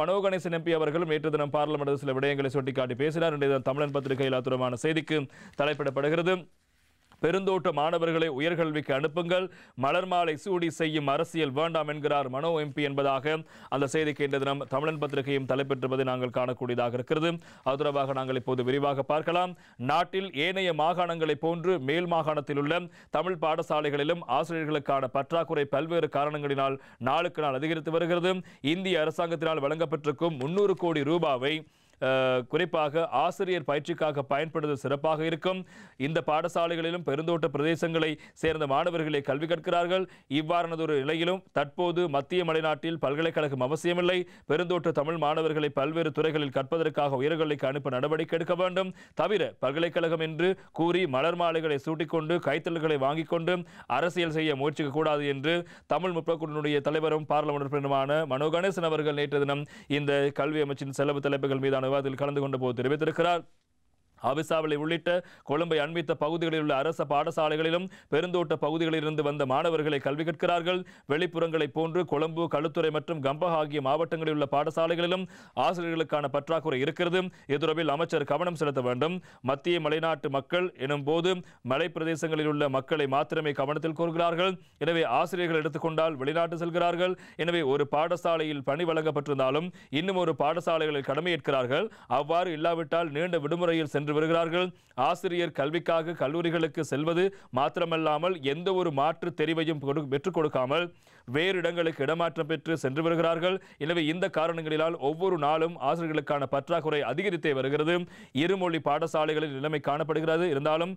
Mano Ganesan MP அவர்களும் நேற்று தினம் பார்லிமென்ட் சில விடயங்களை சுட்டிக்காட்டி பேசினார். இன்றைய தமிழன் பத்திரிகையில் அத்துறமான செய்திக்கு தலைப்பிடப்படுகிறது. பெருந்தோட்ட மாணவர்களை உயர்கல்விக்கு அனுப்புங்கள், மலர் மாலை சூடி செய்யும் அரசியல் வேண்டாம் என்கிறார் மனோ எம்பி என்பதாக அந்த செய்திக்கு இன்றைய தினம் தமிழன் பத்திரிகையும் தலைப்பெற்றுவதை நாங்கள் காணக்கூடியதாக இருக்கிறது. அது தொடர்பாக நாங்கள் இப்போது விரிவாக பார்க்கலாம். நாட்டில் ஏனைய மாகாணங்களை போன்று மேல் மாகாணத்தில் உள்ள தமிழ் பாடசாலைகளிலும் ஆசிரியர்களுக்கான பற்றாக்குறை பல்வேறு காரணங்களினால் நாளுக்கு நாள் அதிகரித்து வருகிறது. இந்திய அரசாங்கத்தினால் வழங்கப்பட்டிருக்கும் 300 கோடி ரூபாவை குறிப்பாக ஆசிரியர் பயிற்சிக்காக பயன்படுவது சிறப்பாக இருக்கும். இந்த பாடசாலைகளிலும் பெருந்தோட்ட பிரதேசங்களை சேர்ந்த மாணவர்களை கல்வி கற்கிறார்கள். இவ்வாறானதொரு நிலையிலும் தற்போது மத்திய மலைநாட்டில் பல்கலைக்கழகம் அவசியமில்லை. பெருந்தோட்ட தமிழ் மாணவர்களை பல்வேறு துறைகளில் கற்பதற்காக உயர்கல்விக்கு அனுப்ப நடவடிக்கை எடுக்க வேண்டும். தவிர பல்கலைக்கழகம் என்று கூறி மலர் மாலைகளை சூட்டிக்கொண்டு கைத்தல்களை வாங்கிக் கொண்டு அரசியல் செய்ய முயற்சிக்க கூடாது என்று தமிழ் முற்போக்குடைய தலைவரும் பார்லிமென்ட் உறுப்பினருமான மனோ கணேசன் அவர்கள் நேற்று தினம் இந்த கல்வி அமைச்சின் செலவு தலைப்புகள் மீதான விவாதத்தில் கலந்து கொண்ட போது தெரிவித்திருக்கிறார். அவிசாவளை உள்ளிட்ட கொழும்பை அண்மித்த பகுதிகளில் உள்ள அரச பாடசாலைகளிலும் பெருந்தோட்ட பகுதிகளில் இருந்து வந்த மாணவர்களை கல்வி கற்கிறார்கள். வெளிப்புறங்களைப் போன்று கொழும்பு, களுத்துறை மற்றும் கம்பஹா ஆகிய மாவட்டங்களில் உள்ள பாடசாலைகளிலும் ஆசிரியர்களுக்கான பற்றாக்குறை இருக்கிறது. இது தொடர்பில் அமைச்சர் கவனம் செலுத்த வேண்டும். மத்திய மலைநாட்டு மக்கள் எனும் போது மலை பிரதேசங்களில் உள்ள மக்களை மாத்திரமே கவனத்தில் கூறுகிறார்கள். எனவே ஆசிரியர்கள் எடுத்துக்கொண்டால் வெளிநாட்டு செல்கிறார்கள். எனவே ஒரு பாடசாலையில் பணி வழங்கப்பட்டிருந்தாலும் இன்னும் ஒரு பாடசாலைகளில் கடமையேற்கிறார்கள். அவ்வாறு இல்லாவிட்டால் நீண்ட விடுமுறையில் சென்று வருகிறார்கள். ஆசிரியர் கல்விக்காக கல்லூரிகளுக்கு செல்வது மாத்திரமல்லாமல் எந்த ஒரு மாற்று தெரிவையும் பெற்றுக் கொடுக்காமல் வேறு இடங்களுக்கு இடமாற்றம் பெற்று சென்று வருகிறார்கள். எனவே இந்த காரணங்களினால் ஒவ்வொரு நாளும் ஆசிரியர்களுக்கான பற்றாக்குறை அதிகரித்தே வருகிறது. இருமொழி பாடசாலைகளில் நிலைமை காணப்படுகிறது. இருந்தாலும்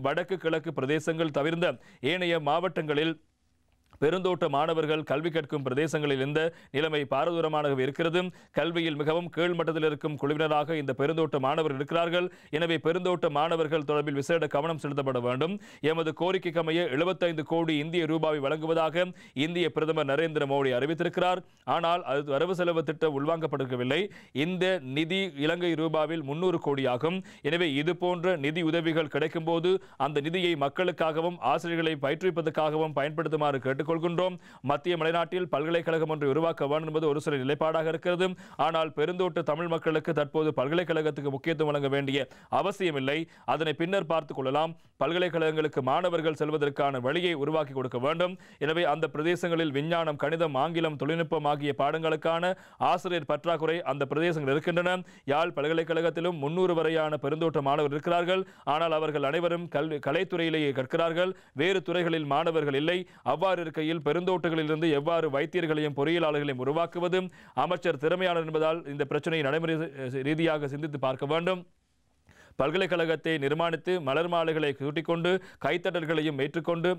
வடக்கு கிழக்கு பிரதேசங்கள் தவிர்ந்த ஏனைய மாவட்டங்களில் பெருந்தோட்ட மாணவர்கள் கல்வி கற்கும் பிரதேசங்களில் இந்த நிலைமை பாரதூரமானதாக இருக்கிறது. கல்வியில் மிகவும் கீழ்மட்டத்தில் இருக்கும் குழுவினராக இந்த பெருந்தோட்ட மாணவர்கள் இருக்கிறார்கள். எனவே பெருந்தோட்ட மாணவர்கள் தொடர்பில் விசேட கவனம் செலுத்தப்பட வேண்டும். எமது கோரிக்கைக்கமைய 75 கோடி இந்திய ரூபாவை வழங்குவதாக இந்திய பிரதமர் நரேந்திர மோடி அறிவித்திருக்கிறார். ஆனால் அது வரவு செலவு திட்டம் உள்வாங்கப்பட்டிருக்கவில்லை. இந்த நிதி இலங்கை ரூபாவில் 300 கோடியாகும். எனவே இது போன்ற நிதி உதவிகள் கிடைக்கும் போது அந்த நிதியை மக்களுக்காகவும் ஆசிரியர்களை பயிற்றுவிப்பதற்காகவும் பயன்படுத்துமாறு கேட்டுக் கொள்கின்றோம். மத்திய மலைநாட்டில் பல்கலைக்கழகம் ஒன்றை உருவாக்க வேண்டும் என்பது ஒரு சில நிலைப்பாடாக இருக்கிறது. ஆனால் பெருந்தோட்ட தமிழ் மக்களுக்கு தற்போது பல்கலைக்கழகத்துக்கு முக்கியத்துவம் வழங்க வேண்டிய அவசியமில்லை. அதனை பின்னர் பார்த்துக் கொள்ளலாம். பல்கலைக்கழகங்களுக்கு மாணவர்கள் செல்வதற்கான வழியை உருவாக்கி கொடுக்க வேண்டும். எனவே அந்த பிரதேசங்களில் விஞ்ஞானம், கணிதம், ஆங்கிலம், தொழில்நுட்பம் ஆகிய பாடங்களுக்கான ஆசிரியர் பற்றாக்குறை அந்த பிரதேசங்கள் இருக்கின்றன. யாழ் பல்கலைக்கழகத்திலும் 300 வரையான பெருந்தோட்ட மாணவர்கள் இருக்கிறார்கள். ஆனால் அவர்கள் அனைவரும் கலைத்துறையிலேயே கற்கிறார்கள். வேறு துறைகளில் மாணவர்கள் இல்லை. அவ்வாறு பெருந்தோட்டங்களிலிருந்து எவ்வாறு வைத்தியர்களையும் பொறியியலாளர்களையும் உருவாக்குவது? அமைச்சர் திறமையாளர் என்பதால் இந்த பிரச்சனையை நடைமுறை ரீதியாக சிந்தித்து பார்க்க வேண்டும். பல்கலைக்கழகத்தை நிர்மாணித்து மலர் மாலைகளை கூட்டிக்கொண்டு கைத்தட்டல்களையும் ஏற்றுக்கொண்டு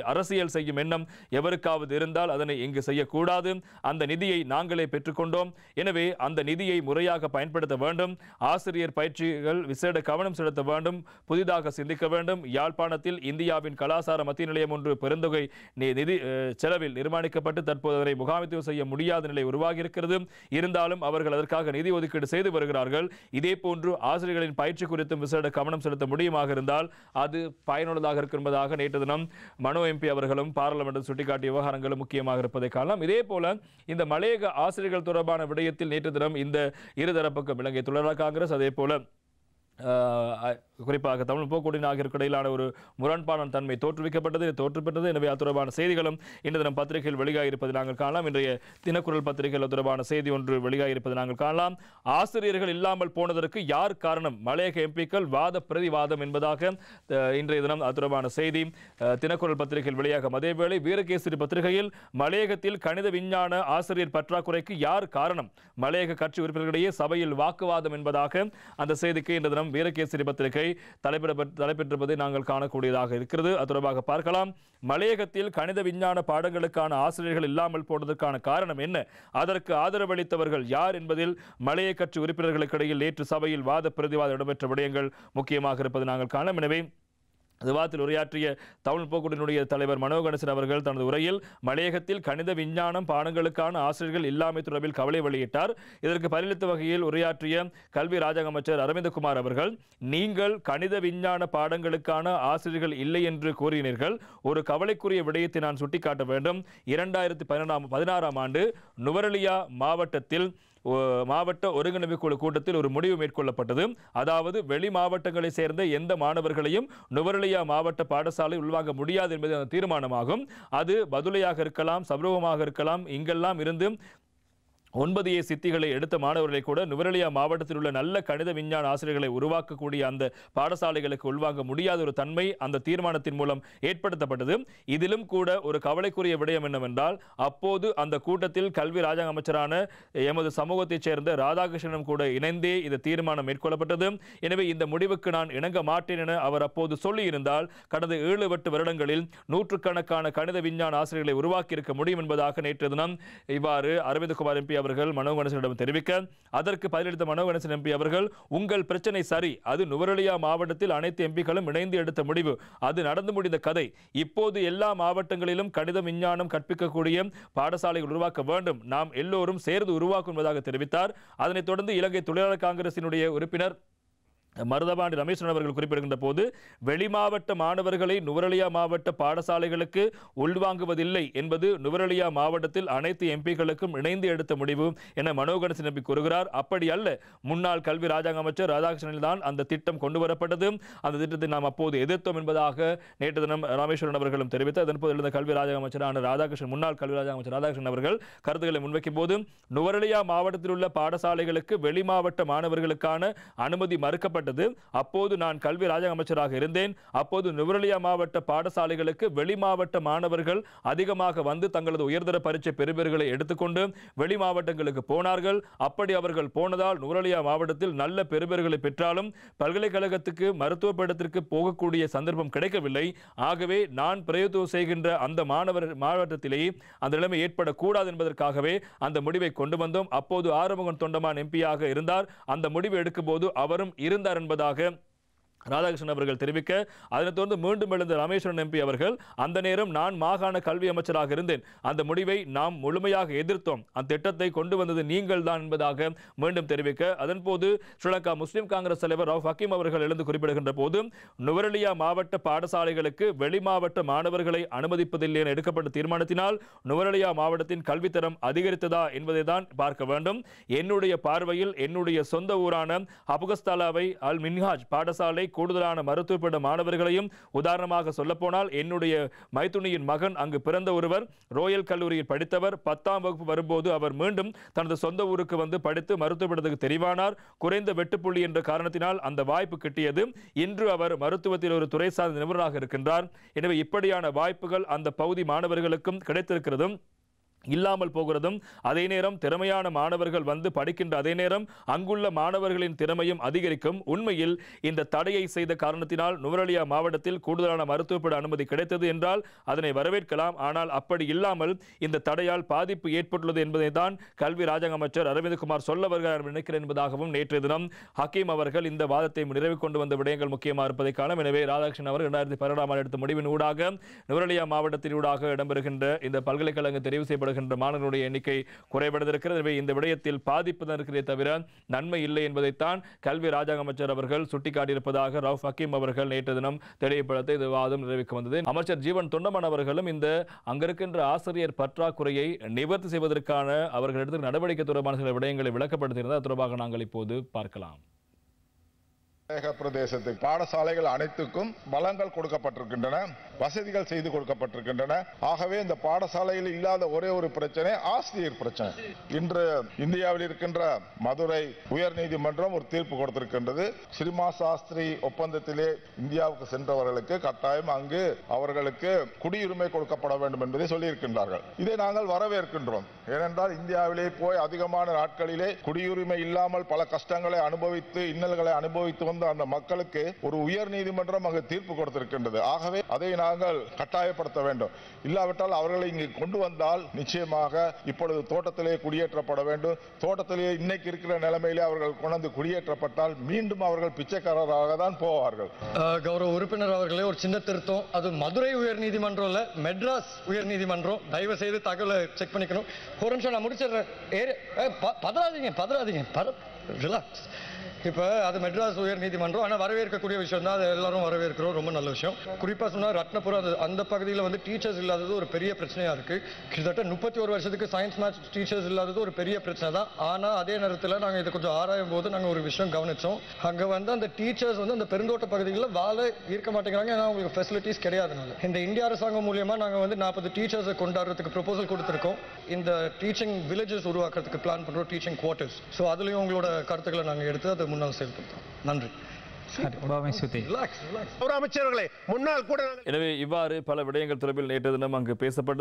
அரசியல் செய்யும் எண்ணம் எவருக்காவது இருந்தால் அதனை இங்கு செய்யக்கூடாது. அந்த நிதியை நாங்களே பெற்றுக்கொண்டோம். எனவே அந்த நிதியை முறையாக பயன்படுத்த வேண்டும். ஆசிரியர் பயிற்சிகள் விசேட கவனம் செலுத்த வேண்டும். புதிதாக சிந்திக்க வேண்டும். யாழ்ப்பாணத்தில் இந்தியாவின் கலாசார மத்திய நிலையம் ஒன்று பெருந்தொகை நிதி செலவில் நிர்மாணிக்கப்பட்டு தற்போது அதனை முகாமித்துவம் செய்ய முடியாத நிலை உருவாகி இருக்கிறது. இருந்தாலும் அவர்கள் அதற்காக நிதி ஒதுக்கீடு செய்து வருகிறார்கள். இதே போன்று ஆசிரியர்களின் பயிற்சி குறித்தும் விசேட கவனம் செலுத்த முடியுமாக இருந்தால் அது பயனுள்ளதாக இருக்கும் என்பதாக நேற்று தினம் மனோ எம்பி அவர்களும் பார்லிமென்ட் சுட்டிக்காட்டிய விவகாரங்களும் முக்கியமாக இருப்பதை காணலாம். இதே போல இந்த மலையக ஆசிரியர்கள் தொடர்பான விடயத்தில் நேற்று தினம் இந்த இருதரப்புக்கும் இலங்கை தொழிலாளர் காங்கிரஸ் அதே போல குறிப்பாக தமிழ் போக்குவரத்து ஆகியோருக்கு இடையிலான ஒரு முரண்பாடான தன்மை தோற்றுவிக்கப்பட்டது. எனவே அது தொடர்பான செய்திகளும் இன்று தினம் பத்திரிகையில் வெளியாகியிருப்பதை நாங்கள் காணலாம். இன்றைய தினக்குரல் பத்திரிகையில் தொடர்பான செய்தி ஒன்று வெளியாகியிருப்பதை நாங்கள் காணலாம். ஆசிரியர்கள் இல்லாமல் போனதற்கு யார் காரணம்? மலையக எம்பிக்கள் வாத பிரதிவாதம் என்பதாக இன்றைய தினம் அது தொடர்பான செய்தி தினக்குரல் பத்திரிகையில் வெளியாகும். அதேவேளை வீரகேசரி பத்திரிகையில் மலையகத்தில் கணித விஞ்ஞான ஆசிரியர் பற்றாக்குறைக்கு யார் காரணம்? மலையக கட்சி உறுப்பினர்களிடையே சபையில் வாக்குவாதம் என்பதாக அந்த செய்திக்கு இன்று தினம் வீரகேசரி பத்திரிகை தலைப்பெற்றிருப்பதை நாங்கள் காணக்கூடியதாக இருக்கிறது. அது தொடர்பாக பார்க்கலாம். மலையகத்தில் கணித விஞ்ஞான பாடங்களுக்கான ஆசிரியர்கள் இல்லாமல் போனதற்கான காரணம் என்ன? அதற்கு ஆதரவளித்தவர்கள் யார் என்பதில் மலையக கட்சி உறுப்பினர்களுக்கு இடையில் நேற்று சபையில் வாத பிரதிவாதம் இடம்பெற்ற விடயங்கள் முக்கியமாக இருப்பதை நாங்கள் காணலாம். எனவே விவாதத்தில் உரையாற்றிய தமிழ் போக்குடியினுடைய தலைவர் மனோ கணேசன் அவர்கள் தனது உரையில் மலையகத்தில் கணித விஞ்ஞானம் பாடங்களுக்கான ஆசிரியர்கள் இல்லாமை தொடர்பில் கவலை வெளியிட்டார். இதற்கு பதிலளித்த வகையில் உரையாற்றிய கல்வி ராஜாங்க அமைச்சர் அரவிந்தகுமார் அவர்கள், நீங்கள் கணித விஞ்ஞான பாடங்களுக்கான ஆசிரியர்கள் இல்லை என்று கூறினீர்கள். ஒரு கவலைக்குரிய விடயத்தை நான் சுட்டிக்காட்ட வேண்டும். 2016ஆம் ஆண்டு நுவரெலியா மாவட்ட ஒருங்கிணைப்பு குழு கூட்டத்தில் ஒரு முடிவு மேற்கொள்ளப்பட்டது. அதாவது வெளி மாவட்டங்களை சேர்ந்த எந்த மாணவர்களையும் நுவரெலியா மாவட்ட பாடசாலை உள்வாங்க முடியாது என்பது அந்த தீர்மானமாகும். அது பதுளையாக இருக்கலாம், சபரகமாக இருக்கலாம், இங்கெல்லாம் இருந்து 9A சித்திகளை எடுத்த மாணவர்களை கூட நுவரெலியா மாவட்டத்தில் உள்ள நல்ல கணித விஞ்ஞான ஆசிரியர்களை உருவாக்கக்கூடிய அந்த பாடசாலைகளுக்கு உள்வாங்க முடியாத ஒரு தன்மை அந்த தீர்மானத்தின் மூலம் ஏற்படுத்தப்பட்டது. இதிலும் கூட ஒரு கவலைக்குரிய விடயம் என்னவென்றால், அப்போது அந்த கூட்டத்தில் கல்வி ராஜாங்க அமைச்சரான எமது சமூகத்தைச் சேர்ந்த ராதாகிருஷ்ணனும் கூட இணைந்தே இந்த தீர்மானம் மேற்கொள்ளப்பட்டது. எனவே இந்த முடிவுக்கு நான் இணங்க மாட்டேன் என அவர் அப்போது சொல்லியிருந்தால் கடந்த 7-8 வருடங்களில் நூற்றுக்கணக்கான கணித விஞ்ஞான ஆசிரியர்களை உருவாக்கியிருக்க முடியும் என்பதாக நேற்று தினம் இவ்வாறு அரவிந்தகுமார் எம்பி அவர்கள் மனோ கணேசனிடம் தெரிவிக்க, அதற்கு பதிலளித்த மனோ கணேசன் எம்பி அவர்கள், உங்கள் பிரச்சனை சரி, அது நுவரெலியா மாவட்டத்தில் அனைத்து எம்பிக்களும் இணைந்து எடுத்த முடிவு, அது நடந்து முடிந்த கதை. இப்போது எல்லா மாவட்டங்களிலும் கணித விஞ்ஞானம் கற்பிக்கக்கூடிய பாடசாலைகள் உருவாக்க வேண்டும், நாம் எல்லோரும் சேர்ந்து உருவாக்கும் என்பதாக தெரிவித்தார். அதனைத் தொடர்ந்து இலங்கை தொழிலாளர் காங்கிரசினுடைய உறுப்பினர் மருதபாண்டி ரமேஸ்வரன் அவர்கள் குறிப்பிடுகின்ற போது, வெளிமாவட்ட மாணவர்களை நுவரெலியா மாவட்ட பாடசாலைகளுக்கு உள்வாங்குவதில்லை என்பது நுவரெலியா மாவட்டத்தில் அனைத்து எம்பிக்களுக்கும் இணைந்து எடுத்த முடிவு என மனோ கணேசன் எம்பி கூறுகிறார். அப்படி அல்ல, முன்னாள் கல்வி ராஜாங்க அமைச்சர் ராதாகிருஷ்ணனில் தான் அந்த திட்டம் கொண்டு வரப்பட்டது. அந்த திட்டத்தை நாம் அப்போது எதிர்த்தோம் என்பதாக நேற்று தினம் ராமேஸ்வரன் அவர்களும் தெரிவித்தார். அதன்போது எழுந்த கல்வி ராஜாங்க அமைச்சரான ராதாகிருஷ்ணன், முன்னாள் கல்வி ராஜாங்க அமைச்சர் ராதாகிருஷ்ணன் அவர்கள் கருத்துக்களை முன்வைக்கும் போது, நுவரெலியா மாவட்டத்தில் உள்ள பாடசாலைகளுக்கு வெளி மாவட்ட மாணவர்களுக்கான அனுமதி மறுக்கப்பட்டது. அப்போது நான் கல்வி ராஜாங்க அமைச்சராக இருந்தேன். அப்போது நுவரெலியா மாவட்ட பாடசாலைகளுக்கு வெளி மாவட்ட மாணவர்கள் அதிகமாக வந்து தங்களது உயர்தர பரீட்சை பெறுபேறுகளை எடுத்துக்கொண்டு வெளி மாவட்டங்களுக்கு போனார்கள். அப்படி அவர்கள் போனதால் நுவரெலியா மாவட்டத்தில் நல்ல பெறுபேறுகளை பெற்றாலும் பல்கலைக்கழகத்துக்கு மருத்துவ படத்திற்கு போகக்கூடிய சந்தர்ப்பம் கிடைக்கவில்லை. ஆகவே நான் பிரயோகம் செய்கின்ற அந்த மாவட்டத்திலேயே அந்த நிலைமை ஏற்படக்கூடாது என்பதற்காகவே அந்த முடிவை கொண்டு வந்தோம். அப்போது ஆறுமுகன் தொண்டமான் எம்பியாக இருந்தார். அந்த முடிவு எடுக்கும் போது அவரும் இருந்தார் என்பதாக ராதாகிருஷ்ணன் அவர்கள் தெரிவிக்க, அதனைத் தொடர்ந்து மீண்டும் எழுந்த ராமேஸ்வரன் எம்பி அவர்கள், அந்த நேரம் நான் மாகாண கல்வி அமைச்சராக இருந்தேன், அந்த முடிவை நாம் முழுமையாக எதிர்த்தோம், அந்த திட்டத்தை கொண்டு வந்தது நீங்கள் தான் என்பதாக மீண்டும் தெரிவிக்க, அதன்போது ஸ்ரீலங்கா முஸ்லிம் காங்கிரஸ் தலைவர் ரவுஃப் ஹக்கீம் அவர்கள் எழுந்து குறிப்பிடுகின்ற போது, நுவரெலியா மாவட்ட பாடசாலைகளுக்கு வெளி மாவட்ட மாணவர்களை அனுமதிப்பதில்லை என எடுக்கப்பட்ட தீர்மானத்தினால் நுவரெலியா மாவட்டத்தின் கல்வித்தரம் அதிகரித்ததா என்பதை தான் பார்க்க வேண்டும். என்னுடைய பார்வையில் என்னுடைய சொந்த ஊரான அபுகஸ்தாலாவை அல் மின்ஹாஜ் பாடசாலை கூடுதலான மருத்துவ மாணவர்களையும், உதாரணமாக சொல்லப்போனால் என்னுடைய மைத்துனியின் மகன் அங்கு பிறந்த ஒருவர் ரோயல் கல்லூரியில் படித்தவர். 10ஆம் வகுப்பு வரும்போது அவர் மீண்டும் தனது சொந்த ஊருக்கு வந்து படித்து மருத்துவத்துக்கு தெரிவானார். குறைந்த வெட்டுப்புள்ளி என்ற காரணத்தினால் அந்த வாய்ப்பு கிட்டியது. இன்று அவர் மருத்துவத்தில் ஒரு துறை சார்ந்த நிபுணராக இருக்கின்றார். எனவே இப்படியான வாய்ப்புகள் அந்த பகுதி மாணவர்களுக்கும் கிடைத்திருக்கிறதும் இல்லாமல் போகிறதும், அதே நேரம் திறமையான மாணவர்கள் வந்து படிக்கின்ற அதே நேரம் அங்குள்ள மாணவர்களின் திறமையும் அதிகரிக்கும். உண்மையில் இந்த தடையை செய்த காரணத்தினால் நுவரெலியா மாவட்டத்தில் கூடுதலான மருத்துவப்பட அனுமதி கிடைத்தது என்றால் அதனை வரவேற்கலாம். ஆனால் அப்படி இல்லாமல் இந்த தடையால் பாதிப்பு ஏற்பட்டுள்ளது என்பதை தான் கல்வி ராஜாங்க அமைச்சர் அரவிந்தகுமார் சொல்ல வருகிறார் நினைக்கிறேன் என்பதாகவும் நேற்றைய தினம் ஹக்கீம் அவர்கள் இந்த வாதத்தை நிறைவு கொண்டு வந்த விடயங்கள் முக்கியமாக இருப்பதை காணும். எனவே ராதாகிருஷ்ணன் அவர் 2012ஆம் ஆண்டு எடுத்த முடிவின் ஊடாக நுவரெலியா மாவட்டத்தின் ஊடாக இடம்பெறுகின்ற இந்த பல்கலைக்கழகம் தெரிவு செய்யப்படும் மாணவர்களுடைய எண்ணிக்கை குறைபடுகிறது. எனவே இந்த விடயத்தில் பாதிப்பு தான் இருக்கிறதே தவிர நன்மை இல்லை என்பதைத்தான் கல்வி ராஜாங்க அமைச்சர் அவர்கள் சுட்டிக்காட்டியிருப்பதாக ரவுஃப் ஹக்கீம் அவர்கள் நேற்று தினம் தெளிவுபடுத்த இந்த வாதம் நிறைவுக்கு வந்தது. அமைச்சர் ஜீவன் தொண்டமான் அவர்களும் இந்த அங்கிருக்கின்ற ஆசிரியர் பற்றாக்குறையை நிவர்த்தி செய்வதற்கான அவர்கள் எடுத்த நடவடிக்கை தொடர்பான சில விடயங்களை விளக்கப்படுத்தியிருந்தார். தொடர்பாக நாங்கள் இப்போது பார்க்கலாம். பிரதேசத்துக்கு பாடசாலைகள் அனைத்துக்கும் வளங்கள் கொடுக்கப்பட்டிருக்கின்றன, வசதிகள் செய்து கொடுக்கப்பட்டிருக்கின்றன. ஆகவே இந்த பாடசாலையில் இல்லாத ஒரே ஒரு பிரச்சனை ஆசிரியர் பிரச்சனை. இன்று இந்தியாவில் இருக்கின்ற மதுரை உயர் நீதிமன்றம் ஒரு தீர்ப்பு கொடுத்திருக்கின்றது. ஸ்ரீமா சாஸ்திரி ஒப்பந்தத்திலே இந்தியாவுக்கு சென்றவர்களுக்கு கட்டாயம் அங்கு அவர்களுக்கு குடியுரிமை கொடுக்கப்பட வேண்டும் என்பதை சொல்லியிருக்கின்றார்கள். இதை நாங்கள் வரவேற்கின்றோம். ஏனென்றால் இந்தியாவிலே போய் அதிகமான நாட்களிலே குடியுரிமை இல்லாமல் பல கஷ்டங்களை அனுபவித்து இன்னல்களை அனுபவித்து வந்த அந்த மக்களுக்கு ஒரு உயர் நீதிமன்றம் அங்கு தீர்ப்பு கொடுத்திருக்கின்றது. ஆகவே அதை நாங்கள் கட்டாயப்படுத்த வேண்டும். இல்லாவிட்டால் அவர்களை இங்கு கொண்டு வந்தால் நிச்சயமாக இப்பொழுது தோட்டத்திலே குடியேற்றப்பட வேண்டும். தோட்டத்திலே இன்னைக்கு இருக்கிற நிலைமையிலே அவர்கள் கொண்டு குடியேற்றப்பட்டால் மீண்டும் அவர்கள் பிச்சைக்காரராக தான் போவார்கள். கௌரவ உறுப்பினர் அவர்களே, ஒரு சின்ன திருத்தம். அது மதுரை உயர் நீதிமன்றம் இல்ல, மெட்ராஸ் உயர் நீதிமன்றம். தயவு செய்து தகவலை செக் பண்ணிக்கணும். ஒரு நிமிஷம் நான் முடிச்சிடுறேன். பதறாதீங்க, ரிலாக்ஸ். இப்போ அது மெட்ராஸ் உயர் நீதிமன்றம். ஆனால் வரவேற்கக்கூடிய விஷயம் தான், அது எல்லாரும் வரவேற்கிறோம். ரொம்ப நல்ல விஷயம். குறிப்பாக சொன்னால் ரத்னபுரம் அந்த பகுதியில் வந்து டீச்சர்ஸ் இல்லாதது ஒரு பெரிய பிரச்சனையாக இருக்குது. கிட்டத்தட்ட 31 வருஷத்துக்கு சயின்ஸ் மேத்ஸ் டீச்சர்ஸ் இல்லாதது ஒரு பெரிய பிரச்சனை தான். ஆனால் அதே நேரத்தில் நாங்கள் இதை கொஞ்சம் ஆராயும் போது நாங்கள் ஒரு விஷயம் கவனித்தோம். அங்கே வந்து அந்த டீச்சர்ஸ் வந்து அந்த பெருந்தோட்ட பகுதிகளில் வாழ இருக்க மாட்டேங்கிறாங்க. ஏன்னா அவங்களுக்கு ஃபெசிலிட்டிஸ் கிடையாதுனால. இந்த இந்திய அரசாங்கம் மூலியமாக நாங்கள் வந்து 40 டீச்சர்ஸை கொண்டாடுறதுக்கு ப்ரொபோசல் கொடுத்துருக்கோம். இந்த டீச்சிங் வில்லேஜஸ் உருவாக்குறதுக்கு பிளான் பண்ணுறோம், டீச்சிங் குவார்ட்டர்ஸ். ஸோ அதுலேயும் உங்களோட கருத்துக்களை நாங்கள் எடுத்து அதை முன்னால் செயல்படுத்தோம். நன்றி. எனவே இவ்வாறு பல விடயங்கள் தொடர்பில் நேற்று தினம் அங்கு பேசப்பட்டது.